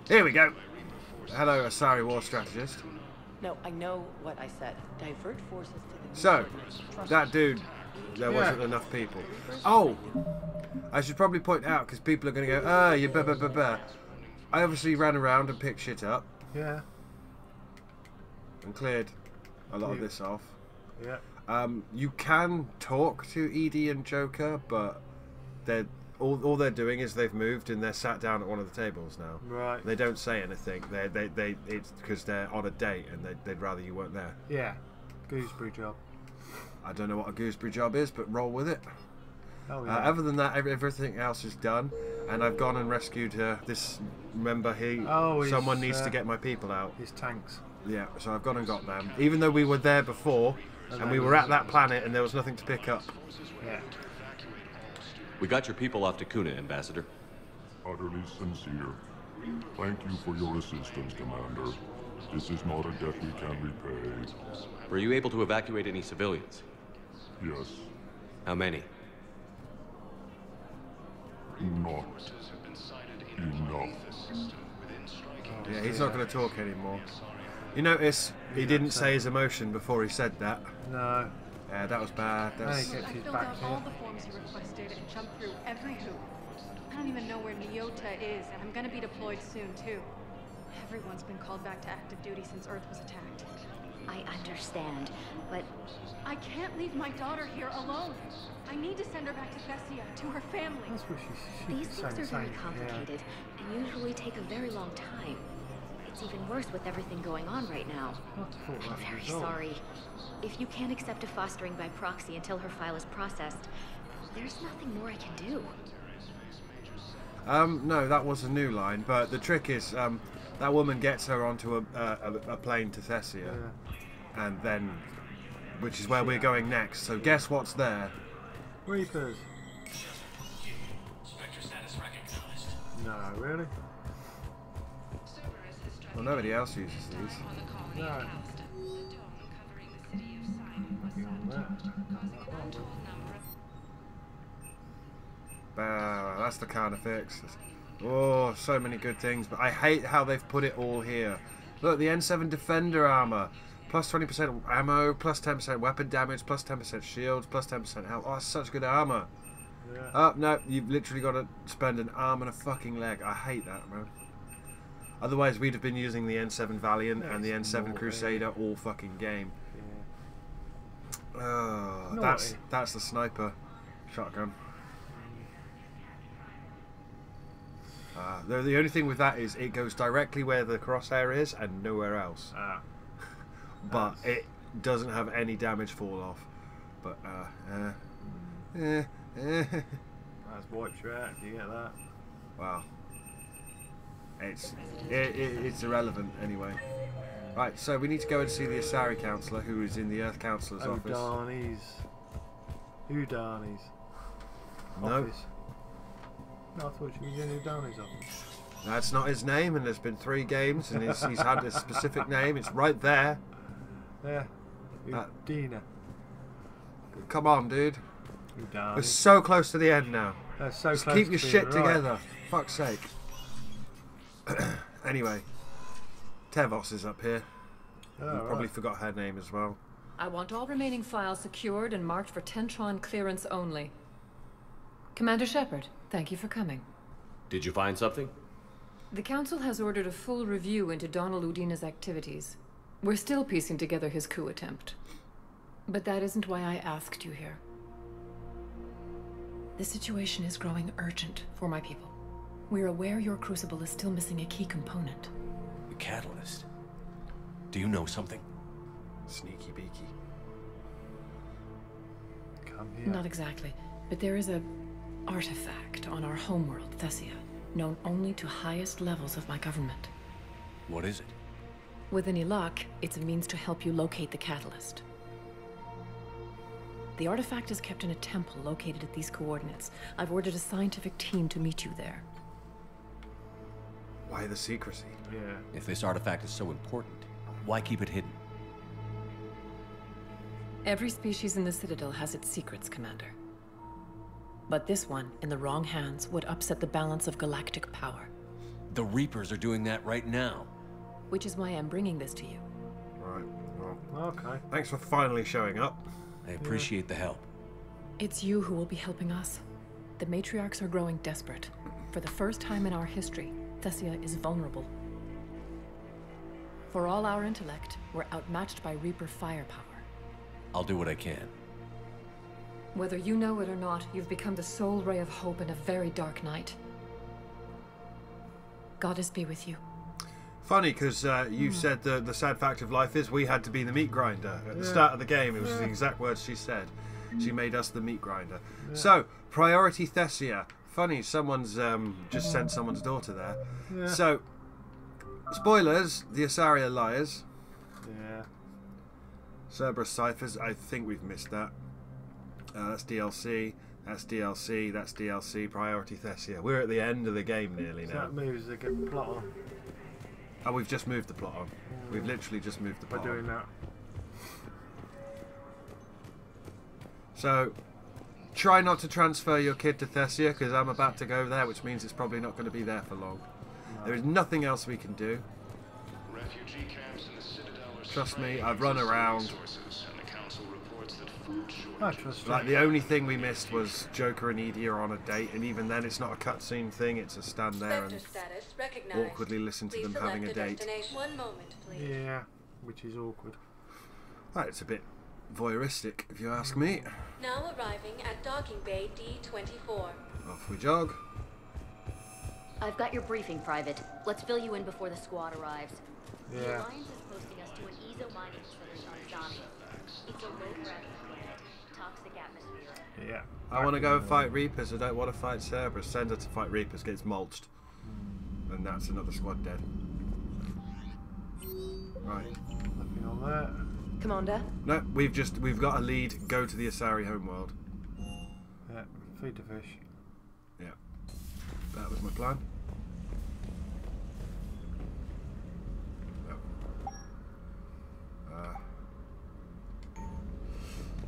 Here we go. Hello, Asari war strategist. No, I know what I said. Divert forces to the new So, coordinates. Trust that me. dude, there wasn't enough people. Oh, I should probably point out, because people are going to go, you blah, blah, blah, blah. I obviously ran around and picked shit up. Yeah. And cleared a lot of this off. Yeah. You can talk to Edie and Joker, but they're all they're doing is they've moved and they're sat down at one of the tables now. Right. They don't say anything. It's because they're on a date and they'd rather you weren't there. Yeah. Gooseberry job. I don't know what a gooseberry job is, but roll with it. Oh yeah. Other than that, everything else is done, and I've gone and rescued this. Remember, someone needs to get my people out. His tanks. Yeah, so I've gone and got them. Even though we were there before, and we were at that planet, and there was nothing to pick up. Yeah. We got your people off to Kuna, Ambassador. Utterly sincere. Thank you for your assistance, Commander. This is not a debt we can repay. Were you able to evacuate any civilians? Yes. How many? Not enough. Yeah, he's not going to talk anymore. You notice he didn't say his emotion before he said that. No. Yeah, that was bad. That's... Gets I his filled back out here. all the forms you requested and jumped through every hoop. I don't even know where Nyota is, and I'm gonna be deployed soon, too. Everyone's been called back to active duty since Earth was attacked. I understand, but I can't leave my daughter here alone. I need to send her back to Thessia, to her family. That's what she these was things are saying, very complicated and usually take a very long time. It's even worse with everything going on right now. I'm very sorry. If you can't accept a fostering by proxy until her file is processed, there's nothing more I can do. No, that was a new line, but the trick is, that woman gets her onto a plane to Thessia, and then, which is where we're going next, so guess what's there? Reapers. No, really? Well, nobody else uses these. No. That's the kind of fix. Oh, so many good things, but I hate how they've put it all here. Look, the N7 Defender armor. Plus 20% ammo, plus 10% weapon damage, plus 10% shields, plus 10% health. Oh, that's such good armor. Yeah. Oh, no, you've literally got to spend an arm and a fucking leg. I hate that, man. Otherwise, we'd have been using the N7 Valiant and the N7 Crusader all fucking game. Yeah. Oh, that's the sniper shotgun. The only thing with that is it goes directly where the crosshair is and nowhere else. But it doesn't have any damage fall off. But That's wiped you out. Do you get that? wow. It's irrelevant anyway. Right, so we need to go and see the Asari Councillor, who is in the Earth Councillor's office. Udani's No, office. No, I thought she was in Udani's office. that's not his name, and there's been 3 games, and he's had a specific name. It's right there. Yeah. Udina. Come on, dude. Udani. We're so close to the end now. That's so Just close keep to your being shit right. together. Fuck's sake. Anyway, Tevos is up here. Oh, You probably forgot her name as well. I want all remaining files secured and marked for Tentron clearance only. Commander Shepard, thank you for coming. Did you find something? The Council has ordered a full review into Donald Udina's activities. We're still piecing together his coup attempt. But that isn't why I asked you here. The situation is growing urgent for my people. We're aware your crucible is still missing a key component. The catalyst. Do you know something? Sneaky beaky. Come here. Not exactly, but there is a artifact on our homeworld, Thessia, known only to highest levels of my government. What is it? With any luck, it's a means to help you locate the catalyst. The artifact is kept in a temple located at these coordinates. I've ordered a scientific team to meet you there. Why the secrecy? Yeah. If this artifact is so important, why keep it hidden? Every species in the Citadel has its secrets, Commander. But this one, in the wrong hands, would upset the balance of galactic power. The Reapers are doing that right now. Which is why I'm bringing this to you. Right. Well, Okay. thanks for finally showing up. I appreciate the help. It's you who will be helping us. The matriarchs are growing desperate. For the first time in our history, Thessia is vulnerable. For all our intellect, we're outmatched by Reaper firepower. I'll do what I can. Whether you know it or not, you've become the sole ray of hope in a very dark night. Goddess be with you. Funny, because you said the sad fact of life is we had to be the meat grinder. At the start of the game, it was the exact words she said. She made us the meat grinder. So, priority Thessia. Funny, someone's just sent someone's daughter there. So, spoilers, the Asari are liars. Yeah. Cerberus ciphers, I think we've missed that. That's DLC, that's DLC, that's DLC, priority Thessia. We're at the end of the game nearly So now. that moves the good plot on Oh, we've just moved the plot on. We've literally just moved the by plot on. doing that. So, try not to transfer your kid to Thessia, because I'm about to go there, which means it's probably not going to be there for long. There is nothing else we can do. Refugee camps in the Citadel are Trust me, I've run around. resources, and the council reports that food I shortages. trust Like, the only thing we missed was Joker and Edie are on a date, and even then it's not a cutscene thing, it's a stand there and Status recognized. awkwardly listen to Please them having a select date. destination. 1 moment, please. Yeah, which is awkward. Right, it's a bit voyeuristic, if you ask me. Now arriving at docking bay D24. Off we jog. I've got your briefing, Private. Let's fill you in before the squad arrives. The Yeah. Alliance is posting us to an EZO mining facility on Zami. It's a low-gravity planet, toxic atmosphere. Yeah. I want to go and fight Reapers, I don't want to fight Cerberus. Send her to fight Reapers, gets mulched. And that's another squad dead. Right. Nothing on that. Commander? No, we've got a lead, go to the Asari homeworld. Yeah, feed the fish. Yeah. That was my plan.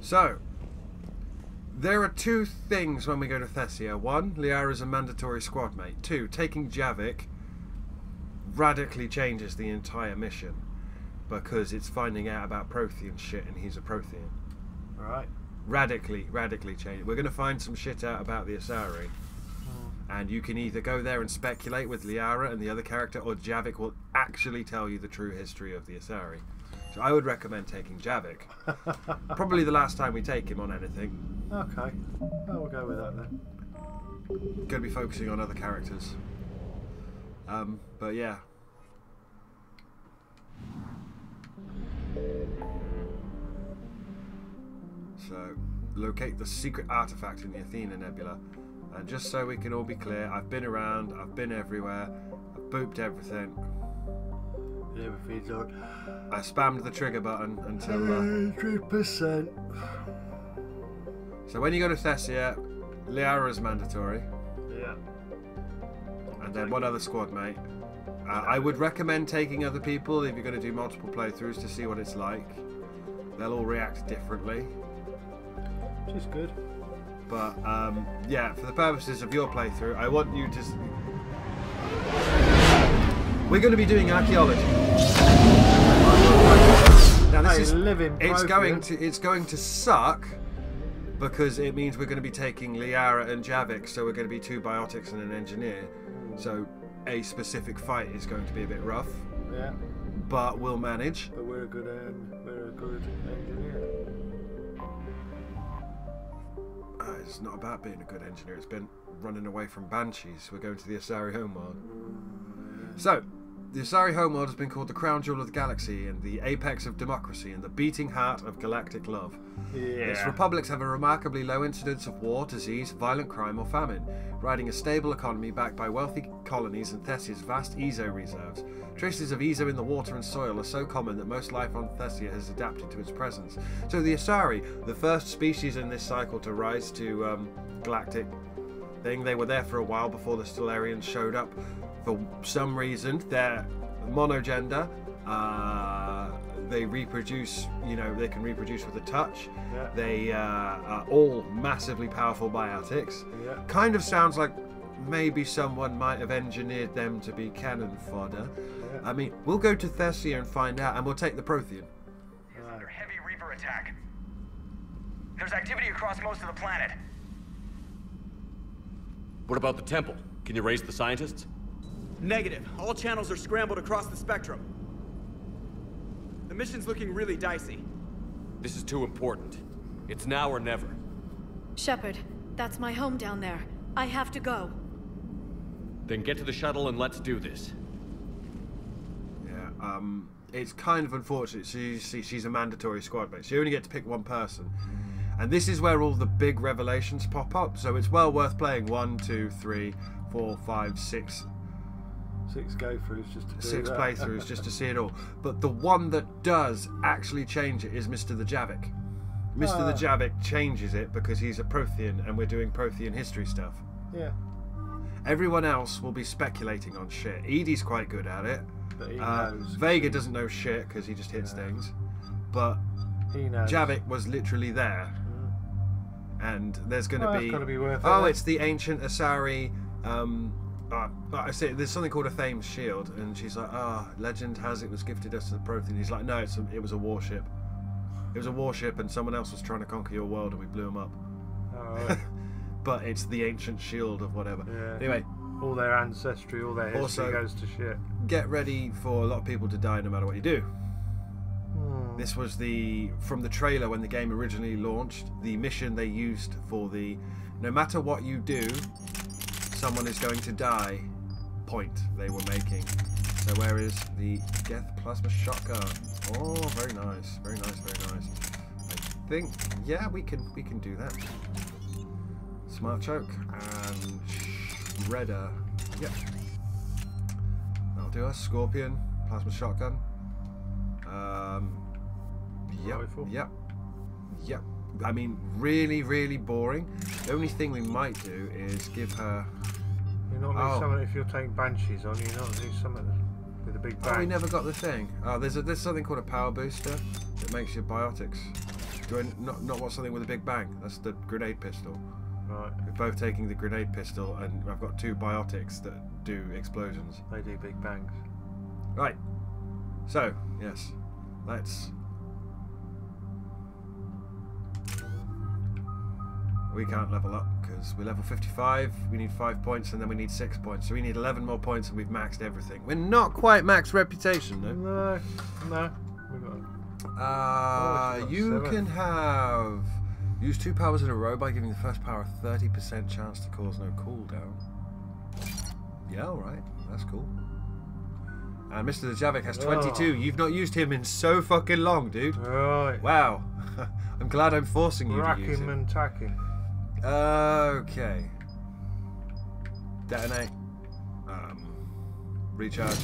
So, there are two things when we go to Thessia. One, Liara's a mandatory squad mate. Two, taking Javik radically changes the entire mission because it's finding out about Prothean shit and he's a Prothean. Alright. Radically change it. We're going to find some shit out about the Asari. And you can either go there and speculate with Liara and the other character, or Javik will actually tell you the true history of the Asari. So I would recommend taking Javik. Probably the last time we take him on anything. Okay. Oh, we'll go with that then. Going to be focusing on other characters. But yeah. So, locate the secret artifact in the Athena Nebula. And just so we can all be clear, I've been around, I've been everywhere, I've booped everything. Yeah, but feeds on. I spammed the trigger button until... 100%. So when you go to Thessia, Liara is mandatory. Yeah. And then one other squad mate. I would recommend taking other people if you're going to do multiple playthroughs to see what it's like. They'll all react differently. Which is good. But yeah, for the purposes of your playthrough, I want you to... We're going to be doing archaeology. Now this is it's going to suck because it means we're going to be taking Liara and Javik, so we're going to be 2 biotics and an engineer. So a specific fight is going to be a bit rough. Yeah. But we'll manage. But we're a good engineer. It's not about being a good engineer. It's been running away from banshees. We're going to the Asari homeworld. So, the Asari homeworld has been called the crown jewel of the galaxy and the apex of democracy and the beating heart of galactic love. Yeah. Its republics have a remarkably low incidence of war, disease, violent crime or famine, riding a stable economy backed by wealthy colonies and Thessia's vast Ezo reserves. Traces of Ezo in the water and soil are so common that most life on Thessia has adapted to its presence. So the Asari, the first species in this cycle to rise to galactic thing, they were there for a while before the Stellarians showed up. For some reason, they're monogender. They reproduce, you know, they can reproduce with a touch. Yeah. They are all massively powerful biotics. Yeah. Kind of sounds like maybe someone might have engineered them to be cannon fodder. I mean, we'll go to Thessia and find out, and we'll take the Prothean. Is under heavy Reaper attack. There's activity across most of the planet. What about the temple? Can you raise the scientists? Negative. All channels are scrambled across the spectrum. The mission's looking really dicey. This is too important. It's now or never. Shepard, that's my home down there. I have to go. Then get to the shuttle and let's do this. Yeah, it's kind of unfortunate. She's a mandatory squad mate. So you only get to pick one person. And this is where all the big revelations pop up. So it's well worth playing 1, 2, 3, 4, 5, 6. 6 go-throughs just to do 6 that. playthroughs just to see it all. But the one that does actually change it is Mr. the Javik. Mr. the Javik changes it because he's a Prothean and we're doing Prothean history stuff. Yeah. Everyone else will be speculating on shit. Edie's quite good at it. But he knows. Vega doesn't know shit because he just hits things. But he knows. Javik was literally there. And there's going to be... That's got to be worth it. Oh, it's the ancient Asari... I say there's something called a Thames shield, and she's like, legend has it was gifted us to the Prothean. He's like, no, it was a warship. It was a warship, and someone else was trying to conquer your world, and we blew them up. Oh, but it's the ancient shield of whatever. yeah. Anyway, all their ancestry, all their history also, goes to shit. Get ready for a lot of people to die, no matter what you do. This was from the trailer when the game originally launched. The mission they used for the no matter what you do, someone is going to die point they were making. So where is the Geth plasma shotgun? Oh, very nice, very nice, very nice. I think, yeah, we can do that. Smart choke and shredder. Yep, that'll do us. Scorpion, plasma shotgun. Yep, Rifle. Yep. I mean, really, really boring. The only thing we might do is give her... You not need something if you're taking Banshees on, you not need something with a big bang. Oh, we never got the thing. Oh, there's something called a power booster that makes your biotics. Do I not want something with a big bang? That's the grenade pistol. Right. We're both taking the grenade pistol, and I've got 2 biotics that do explosions. They do big bangs. Right. So, yes. Let's... We can't level up because we're level 55, we need 5 points, and then we need 6 points. So we need 11 more points, and we've maxed everything. We're not quite max reputation, though. No. We got you can have... Use 2 powers in a row by giving the first power a 30% chance to cause no cooldown. Yeah, alright. That's cool. And Mr. the Javik has 22. You've not used him in so fucking long, dude. Right. Wow. I'm glad I'm forcing you Rack to use him him. and tack him. Okay. Detonate. Recharge.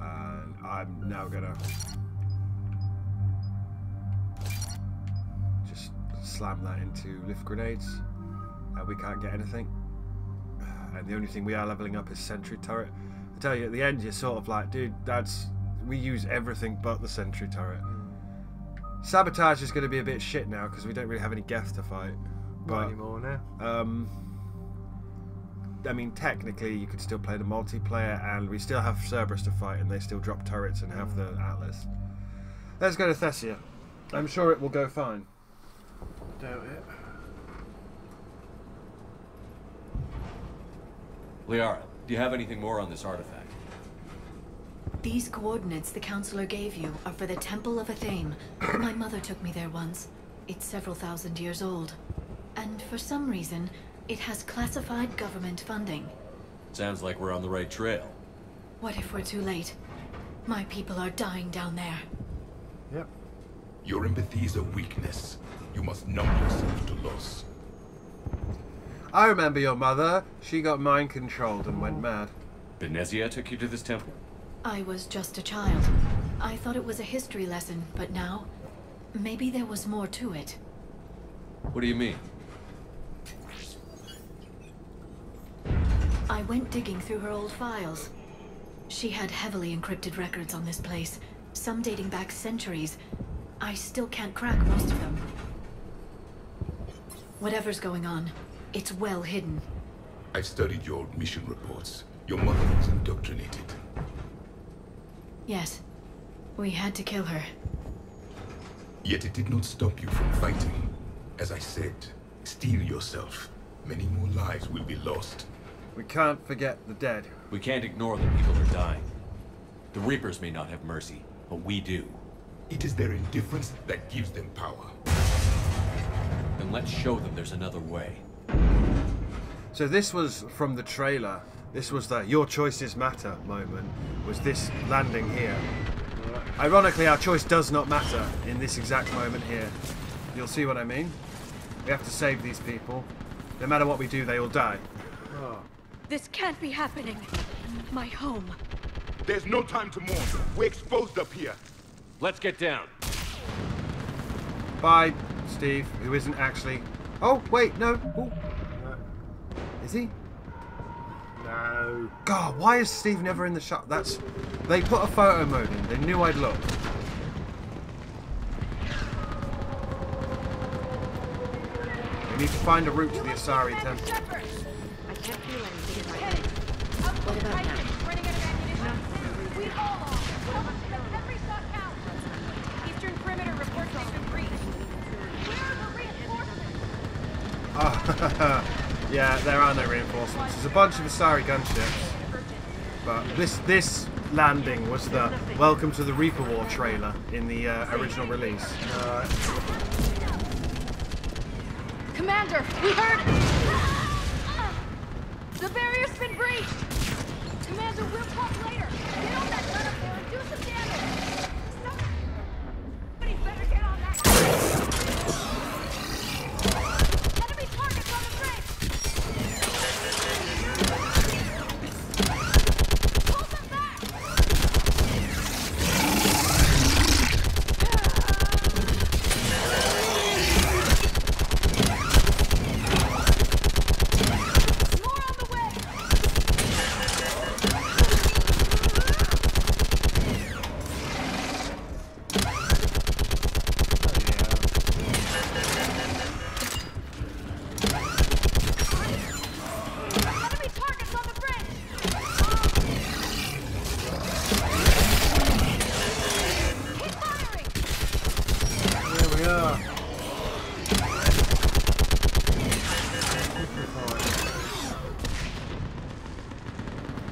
And I'm now gonna just slam that into lift grenades. And we can't get anything. And the only thing we are leveling up is sentry turret. I tell you, at the end, you're sort of like, dude, we use everything but the sentry turret. Sabotage is going to be a bit shit now because we don't really have any Geth to fight. Not anymore now. I mean, technically, you could still play the multiplayer, and we still have Cerberus to fight, and they still drop turrets and have the Atlas. Let's go to Thessia. I'm sure it will go fine. Doubt it. Liara, do you have anything more on this artifact? These coordinates the counselor gave you are for the Temple of Athame. My mother took me there once. It's several thousand years old. And for some reason, it has classified government funding. Sounds like we're on the right trail. What if we're too late? My people are dying down there. Yep. Your empathy is a weakness. You must numb yourself to loss. I remember your mother. She got mind controlled and went mad. Benezia took you to this temple? I was just a child. I thought it was a history lesson, but now, maybe there was more to it. What do you mean? I went digging through her old files. She had heavily encrypted records on this place, some dating back centuries. I still can't crack most of them. Whatever's going on, it's well hidden. I've studied your mission reports. Your mother was indoctrinated. Yes. We had to kill her. Yet it did not stop you from fighting. As I said, steel yourself. Many more lives will be lost. We can't forget the dead. We can't ignore the people who are dying. The Reapers may not have mercy, but we do. It is their indifference that gives them power. Then let's show them there's another way. So this was from the trailer. This was the "your choices matter" moment. Was this landing here? Ironically, our choice does not matter in this exact moment here. You'll see what I mean? We have to save these people. No matter what we do, they all die. This can't be happening. My home. There's no time to mourn. We're exposed up here. Let's get down. Bye, Steve, who isn't actually... Oh, wait, no. Ooh. Is he? No. God, why is Steve never in the shot? That's... They put a photo mode in. They knew I'd look. We need to find a route to the Asari temple. I can't feel anything in my head. What about now? We all are. Every shot counts. Eastern perimeter reports they've been breached. Where are the reinforcements? Yeah, there are no reinforcements. There's a bunch of Asari gunships. But this landing was the Welcome to the Reaper War trailer in the original release. Commander, we heard it! The barrier's been breached! Commander, we'll talk later! Get on that gun up there and do some damage! Somebody better get on that! Enemy targets on the bridge! Pull them back!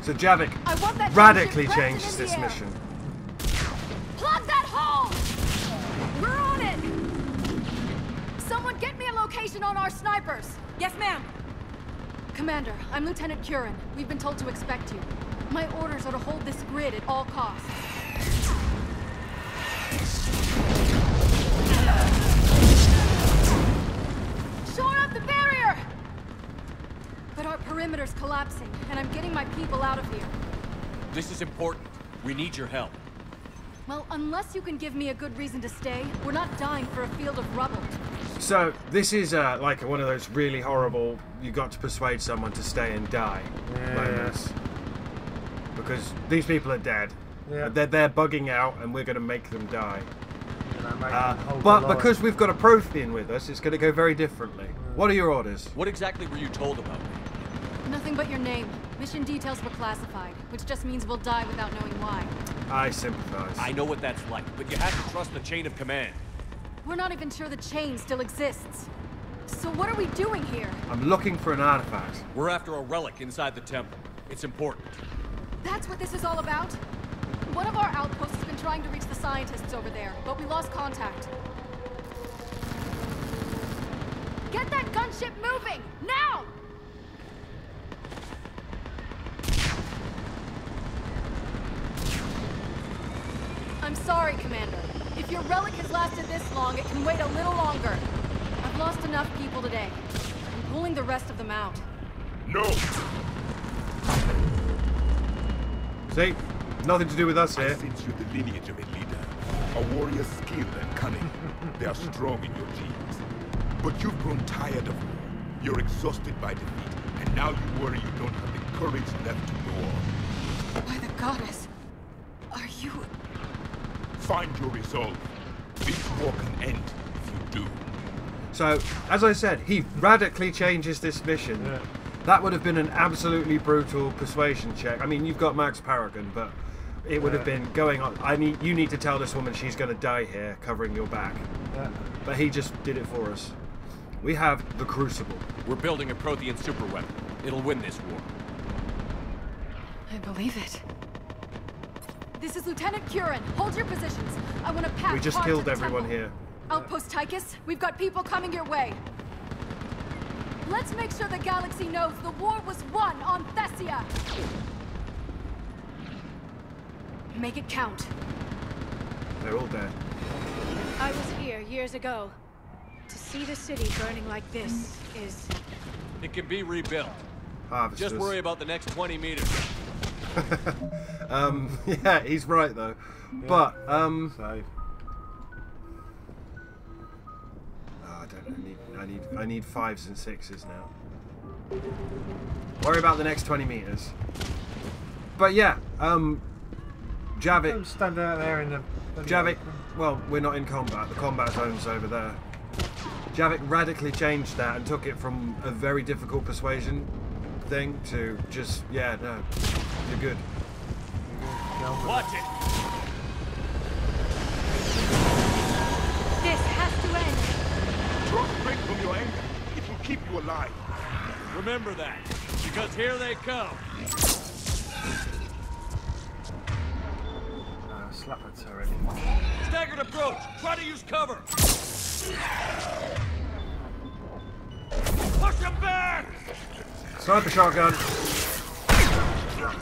So Javik radically changes this mission. Plug that hole! We're on it! Someone get me a location on our snipers! Yes, ma'am! Commander, I'm Lieutenant Curran. We've been told to expect you. My orders are to hold this grid at all costs. Shore up the barrier! But our perimeter's collapsing, and I'm getting my people out of here. This is important. We need your help. Well, unless you can give me a good reason to stay, we're not dying for a field of rubble. So this is like one of those really horrible, you got to persuade someone to stay and die moments. Because these people are dead. Yeah. They're bugging out and we're going to make them die. But because we've got a Prothean with us, it's going to go very differently. What are your orders? What exactly were you told about me? Nothing but your name. Mission details were classified, which just means we'll die without knowing why. I sympathize. I know what that's like, but you have to trust the chain of command. We're not even sure the chain still exists. So what are we doing here? I'm looking for an artifact. We're after a relic inside the temple. It's important. That's what this is all about? One of our outposts has been trying to reach the scientists over there, but we lost contact. Get that gunship moving! Now! I'm sorry, Commander. If your relic has lasted this long, it can wait a little longer. I've lost enough people today. I'm pulling the rest of them out. No! See? Nothing to do with us here. I sense you the lineage of a leader. A warrior's skill and cunning. They are strong in your genes. But you've grown tired of war. You're exhausted by defeat, and now you worry you don't have the courage left to go on. By the goddess, are you... Find your resolve. This war can end if you do. So, as I said, he radically changes this mission. That would have been an absolutely brutal persuasion check. I mean, you've got Max Paragon, but it would have been going on. You need to tell this woman she's going to die here, covering your back. Yeah. But he just did it for us. We have the Crucible. We're building a Prothean superweapon. It'll win this war. I believe it. This is Lieutenant Curran. Hold your positions. I want to pass. We just killed everyone here. Outpost Tychus, we've got people coming your way. Let's make sure the galaxy knows the war was won on Thessia. Make it count. They're all dead. I was here years ago. To see the city burning like this is... It can be rebuilt. Harvesters. Just worry about the next 20 meters. Yeah, he's right though. Yeah. But Save. Oh, I need 5s and 6s now. Worry about the next 20 meters. But yeah, Javik. Don't stand out there in the. Javik. Well, we're not in combat. The combat zone's over there. Javik radically changed that and took it from a very difficult persuasion thing to just, yeah, no, you're good. Watch it! This has to end. Draw strength from your anger. It will keep you alive. Remember that, because here they come. Slap a turret. Staggered approach. Try to use cover. Push him back! Sniper shotgun. Yeah,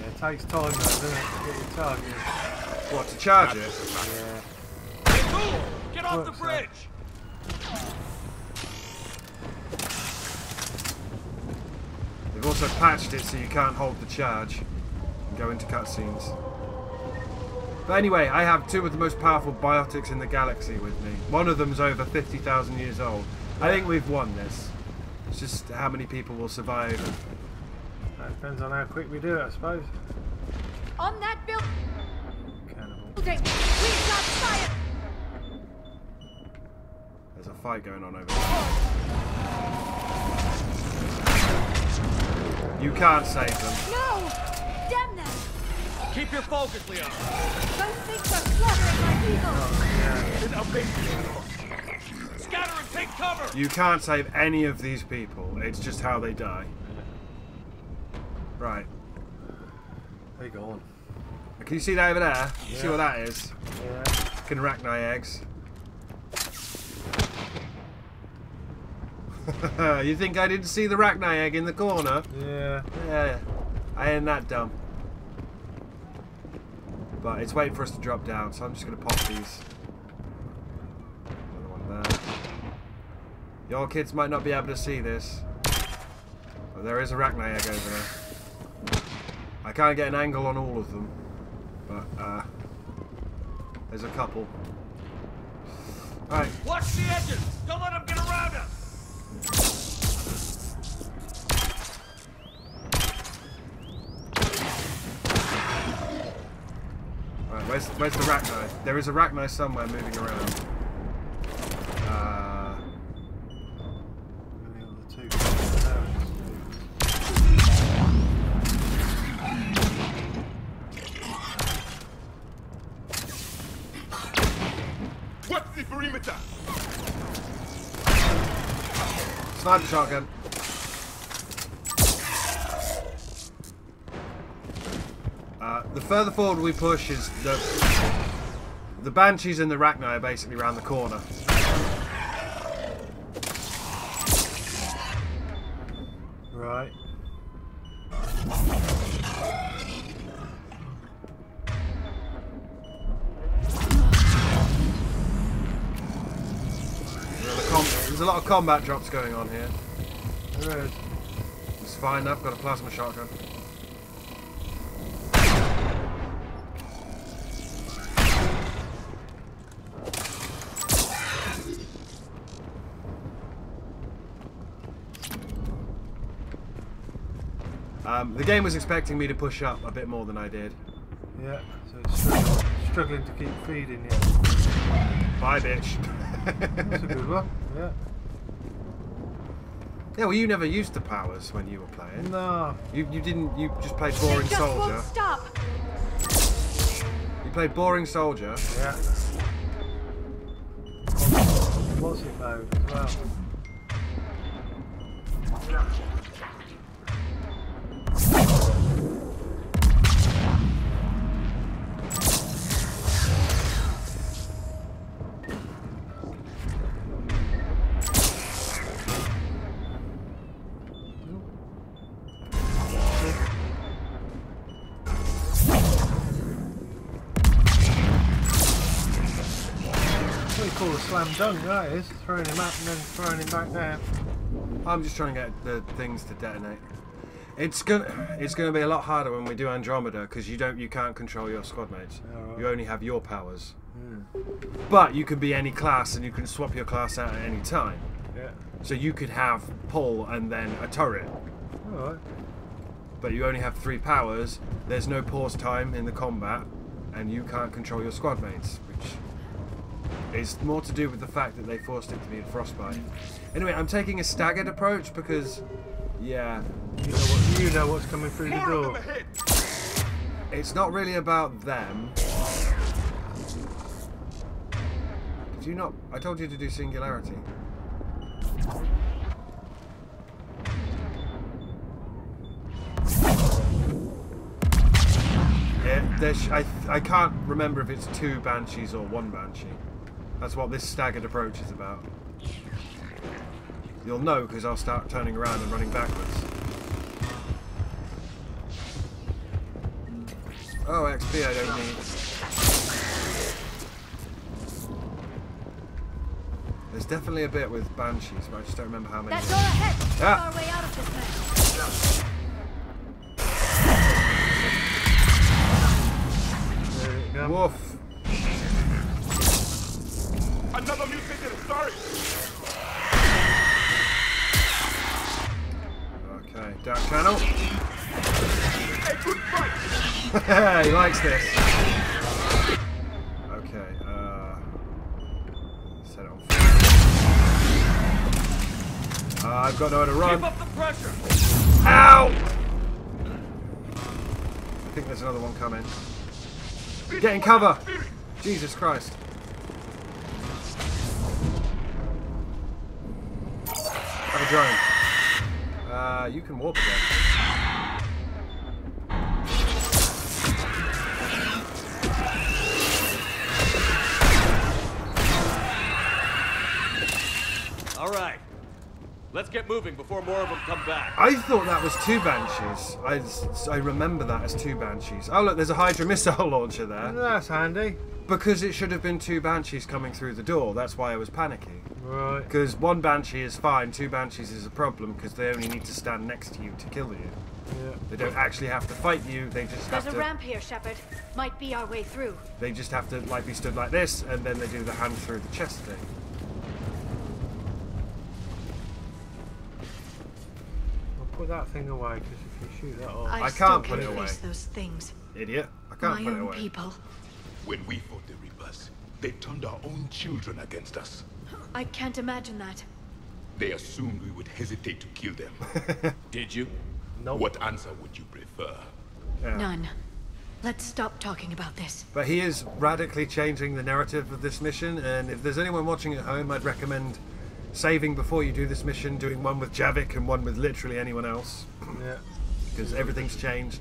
it takes time though, doesn't it, to get your target. What, to charge it? Yeah. Hey, fool! Get off the bridge! They've also patched it so you can't hold the charge and go into cutscenes. But anyway, I have 2 of the most powerful biotics in the galaxy with me. One of them's over 50,000 years old. I think we've won this. It's just how many people will survive. That depends on how quick we do it, I suppose. On that building, Cannibal. we've got fire. There's a fight going on over there. You can't save them. No! Damn them! Keep your focus, Leon. Those things are fluttering like eagles. Scatter and take cover! You can't save any of these people. It's just how they die. Right. They go on. Can you see that over there? You Yeah. see what that is? Yeah. Fucking arachni eggs. You think I didn't see the arachni egg in the corner? Yeah. Yeah. I ain't that dumb. But it's waiting for us to drop down, so I'm just going to pop these. Another one there. Your kids might not be able to see this, but there is a arachni egg over there. I can't get an angle on all of them, but there's a couple. Alright. Watch the edges! Don't let them get around us! Right, where's the arachni? There is a arachni somewhere moving around. What's the perimeter? Sniper shotgun. The further forward we push is the Banshees and the arachni are basically around the corner. Right. There's a lot of combat drops going on here. There is. It's fine, I've got a plasma shotgun. The game was expecting me to push up a bit more than I did. Yeah, so it's struggling to keep feeding you. Bye, bitch. That's a good one, yeah. Yeah, well, you never used the powers when you were playing. No. You didn't. You just played boring They just soldier. won't stop. You played boring soldier. Yeah. What's it mode as well? Call a slam dunk, that is. Throwing him up and then throwing him back down. I'm just trying to get the things to detonate. It's gonna be a lot harder when we do Andromeda because you can't control your squad mates. Oh, right. You only have your powers. But you can be any class and you can swap your class out at any time. Yeah. So you could have pull and then a turret. Alright. But you only have 3 powers. There's no pause time in the combat, and you can't control your squad mates, which is more to do with the fact that they forced it to be in Frostbite. Anyway, I'm taking a staggered approach because, yeah, you know what's coming through the door. It's not really about them. Did you not? I told you to do singularity. Yeah, I can't remember if it's 2 banshees or 1 banshee. That's what this staggered approach is about. You'll know because I'll start turning around and running backwards. Oh, XP I don't need. There's definitely a bit with banshees, but I just don't remember how many. That door ahead. Ah. Our way out of this mess. There you go. Woof. Another mutation, sorry! Okay, dark channel. Hey, good fight! He likes this. Okay, set it on fire. I've got nowhere to run. Keep up the pressure! Ow! I think there's another one coming. Get in cover! Jesus Christ. Have a drone. You can warp again. All right. Let's get moving before more of them come back. I thought that was 2 banshees. I remember that as 2 banshees. Oh look, there's a Hydra missile launcher there. That's handy. Because it should have been 2 banshees coming through the door. That's why I was panicking. Right. Because 1 banshee is fine, 2 banshees is a problem because they only need to stand next to you to kill you. Yeah. They don't actually have to fight you. They just There's have a to. ramp here, Shepard. Might be our way through. They just have to like be stood like this, and then they do the hand through the chest thing. I'll put that thing away because if you shoot that off, I can't put it away. Face those things. Idiot! I can't My put it own away. people. When we fought the Reapers, they turned our own children against us. I can't imagine that. They assumed we would hesitate to kill them. Did you? No. What answer would you prefer? Yeah. None. Let's stop talking about this. But he is radically changing the narrative of this mission, and if there's anyone watching at home, I'd recommend saving before you do this mission, doing one with Javik and one with literally anyone else. Yeah. Because everything's changed.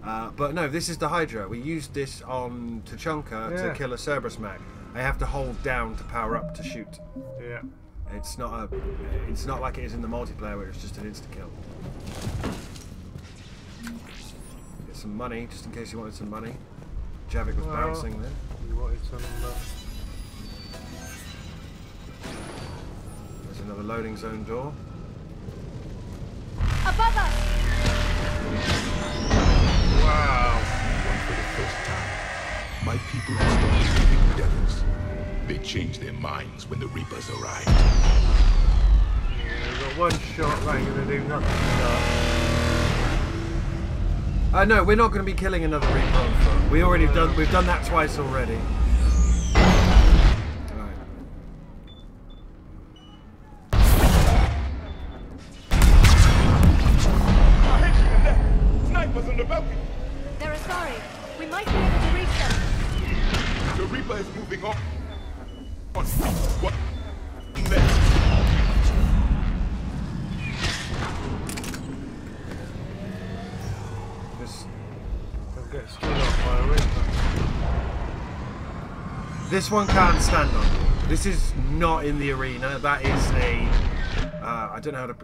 But no, this is the Hydra. We used this on Tuchanka to kill a Cerberus mag. I have to hold down to power up to shoot. Yeah. It's not like it is in the multiplayer where it's just an insta kill. Get some money, just in case you wanted some money. Javik was bouncing there. You wanted some. There's another loading zone door. Above us! Wow! One for the first time. My people have stopped believing devils. They changed their minds when the Reapers arrived. Yeah, we've got one shot that ain't gonna do nothing. No, we're not going to be killing another Reaper on foot. We've done that twice already. Right. snipers on the balcony. They're sorry. We might be able to reach them. The Reaper is moving on. What next? They'll get stood off by a Reaper. This one can't stand on. This is not in the arena. That is a I don't know how to.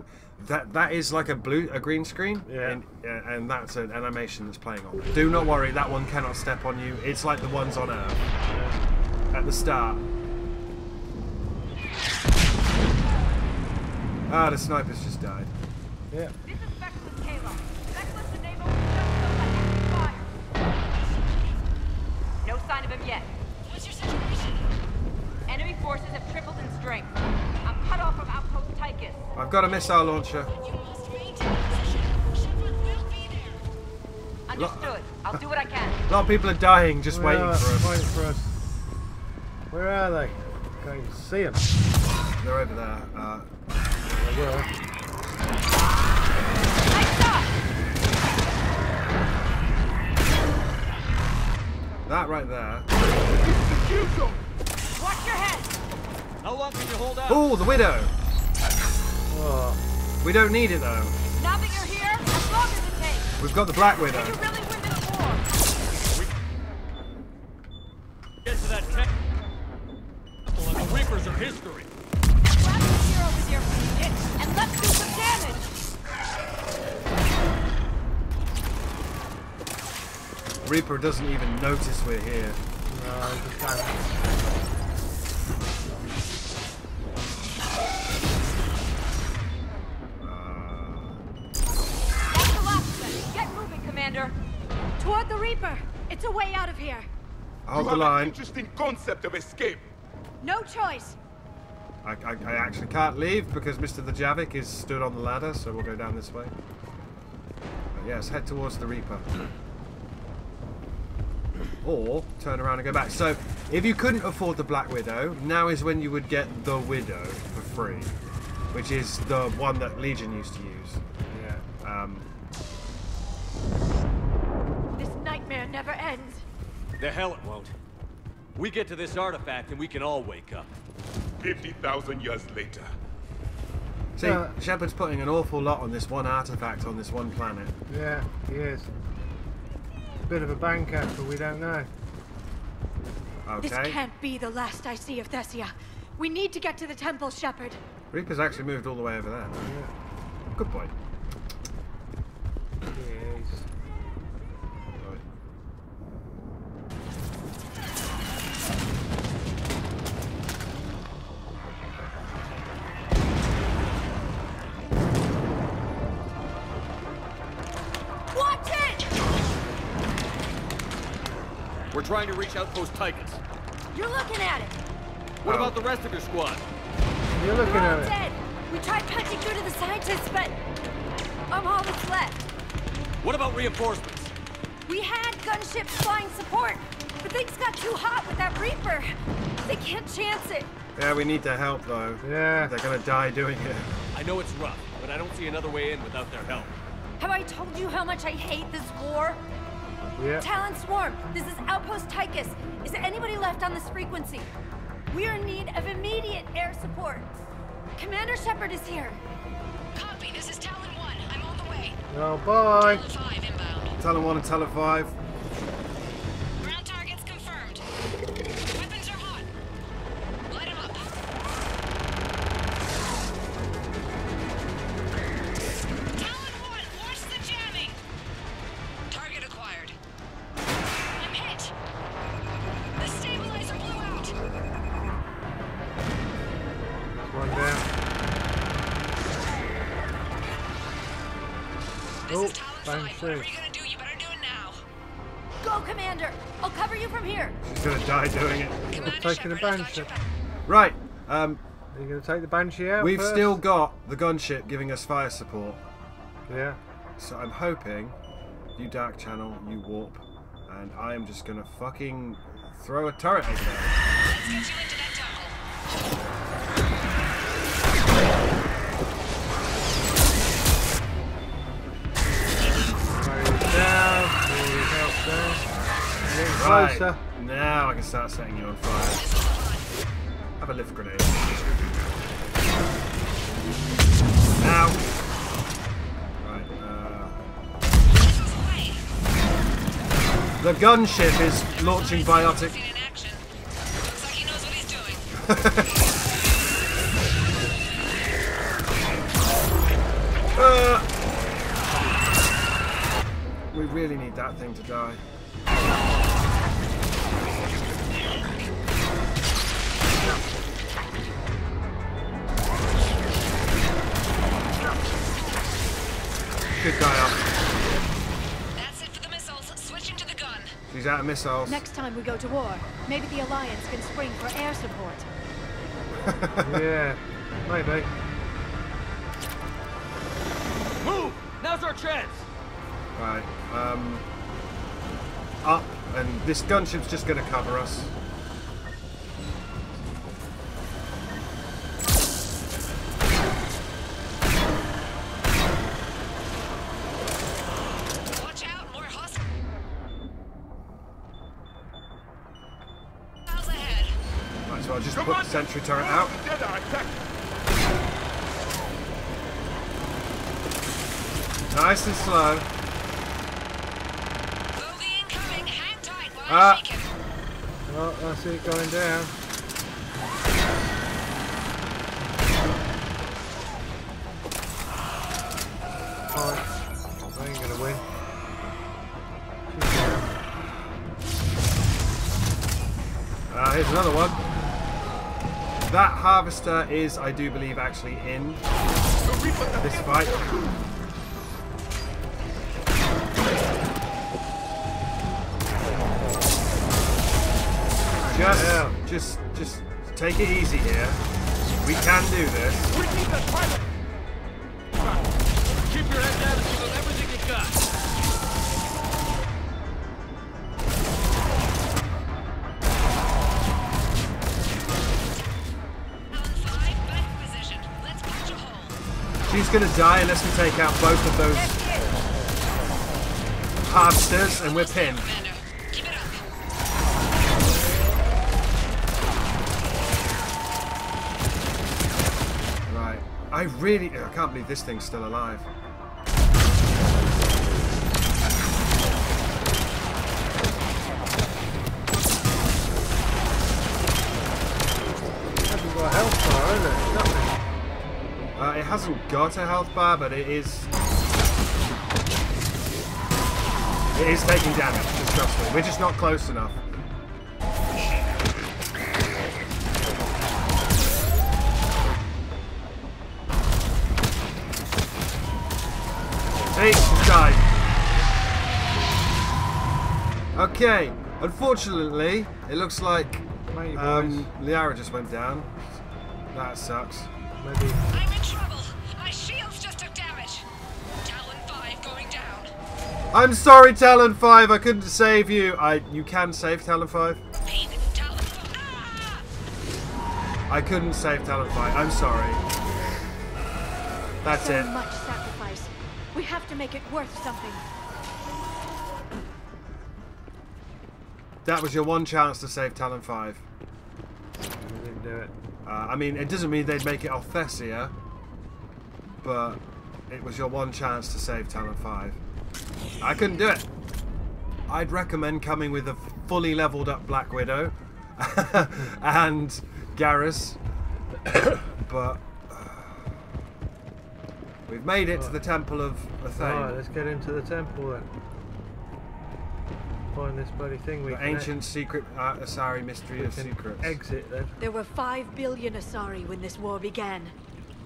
That is like a green screen. Yeah. And that's an animation that's playing on. Do not worry. That one cannot step on you. It's like the ones on Earth at the start. Ah, the sniper's just died. Yeah. This is Specialist Kayla. Specialist enable just fire. No sign of him yet. What's your situation? Enemy forces have tripled in strength. I'm cut off from outpost Tychus. I've got a missile launcher. You must maintain position. Shepard will be there. Understood. I'll do what I can. A lot of people are dying just waiting for us. Waiting for us. Where are they? Can't even see them. They're over there. They were. That right there. Watch your head. How long can you hold out? Oh, the Widow. Oh. We don't need it though. Now that you're here, as long as it takes. We've got the Black Widow. You really win this war. Get to that temple and the Reapers are history. Grab the hero with your feet and let's do some damage. Reaper doesn't even notice we're here. No, just can't. That's the last of them. Get moving, Commander. Toward the Reaper. It's a way out of here. Hold You the have an line. interesting concept of escape. No choice. I actually can't leave because Mr. the Javik is stood on the ladder, so we'll go down this way. But yes, head towards the Reaper. Or turn around and go back. So, if you couldn't afford the Black Widow, now is when you would get the Widow for free. Which is the one that Legion used to use. Yeah. This nightmare never ends. The hell it won't. We get to this artifact and we can all wake up. 50,000 years later. See, Shepard's putting an awful lot on this one artifact on this one planet. Yeah, he is. Bit of a banker, but we don't know. Okay. This can't be the last I see of Thessia. We need to get to the temple, Shepard. Reaper's actually moved all the way over there. Yeah. Good point. Yes. Right. Watch it! We're trying to reach Outpost Tychus. You're looking at it. What about the rest of your squad? You're looking We're all at it. dead. We tried punching through to the scientists, but I'm all that's left. What about reinforcements? We had gunships flying support, but things got too hot with that Reaper. They can't chance it. Yeah, we need their help though. Yeah. They're gonna die doing it. I know it's rough, but I don't see another way in without their help. Have I told you how much I hate this war? Yeah. Talon Swarm, this is Outpost Tychus. Is there anybody left on this frequency? We are in need of immediate air support. Commander Shepard is here. Copy, this is Talon 1. I'm on the way. Oh, bye. Talon 5 inbound. Talon 1 and Talon 5. Ground targets confirmed. Weapons are hot. Light them up. Talon 1, watch the jamming. Target acquired. I'm hit. The stabilizer blew out. One down. Oh, bang Whatever you're gonna do, you better do it now. Go, Commander. I'll cover you from here. She's gonna die doing it. We're taking the Banshee. Right. Are you going to take the Banshee out We've first? still got the gunship giving us fire support. Yeah. So I'm hoping you Dark Channel, you Warp, and I am just gonna fucking throw a turret over there. Let's get you into that temple. Down. Right, closer. now I can start setting you on fire. Have a lift grenade. Now. Right, the gunship is launching biotic. Looks like he knows what he's doing. We really need that thing to die. Good guy up. That's it for the missiles. Switching to the gun. She's out of missiles. Next time we go to war, maybe the Alliance can spring for air support. Yeah, maybe. Move! Now's our chance! Right, up, and this gunship's just going to cover us. Watch out, more hostiles ahead. Right, so I'll just put the sentry turret out. Nice and slow. Oh, I see it going down. Alright, I ain't gonna win. Here's another one. That harvester is, I do believe, actually in this fight. Just take it easy here. We can do this. We need that pilot! Keep your head down and give them everything you got. She's gonna die unless we take out both of those harvesters, and we're pinned. I can't believe this thing's still alive. Hasn't got a health bar, has it? Nothing. It hasn't got a health bar, but it is taking damage, just trust me. We're just not close enough. She's died. Okay, unfortunately, it looks like Liara just went down. That sucks. Maybe. I'm in trouble. My shields just took damage. Talon 5 going down. I'm sorry, Talon 5. I couldn't save you. You can save Talon 5. I couldn't save Talon 5. I'm sorry. That's it. So much sacrifice. We have to make it worth something. That was your one chance to save Talon 5. We didn't do it. I mean, it doesn't mean they'd make it off Thessia, but it was your one chance to save Talon 5. I couldn't do it. I'd recommend coming with a fully leveled up Black Widow and Garrus, but we've made it to the Temple of Athene. Alright, let's get into the temple then. Find this bloody thing we The can ancient secret Asari mystery of secrets. exit then. There were 5 billion Asari when this war began.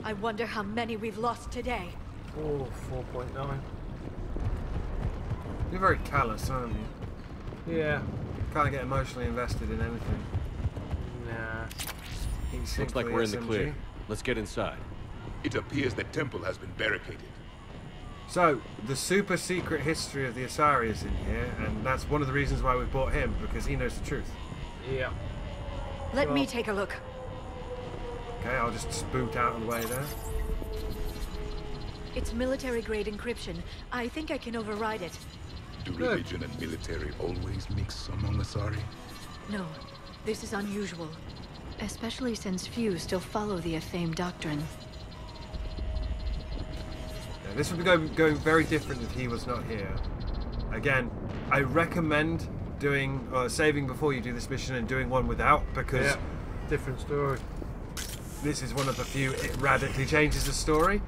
I wonder how many we've lost today. Oh, 4.9. You're very callous, aren't you? Yeah. Can't get emotionally invested in anything. Nah. Looks like we're in the clear. Let's get inside. It appears the temple has been barricaded. So, the super secret history of the Asari is in here, and that's one of the reasons why we bought him, because he knows the truth. Yeah. Let me take a look. Okay, I'll just spoot out of the way there. It's military-grade encryption. I think I can override it. Do religion and military always mix among Asari? No, this is unusual. Especially since few still follow the acclaimed doctrine. Yeah, this would be going very different if he was not here. Again, I recommend doing saving before you do this mission and doing one without, because different story. This is one of the few it radically changes the story.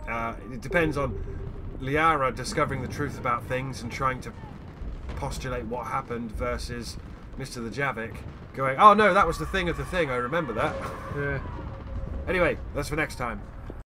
It depends on Liara discovering the truth about things and trying to postulate what happened versus Mr. the Javik going, oh no, that was the thing of the thing, I remember that. Yeah. Anyway, that's for next time.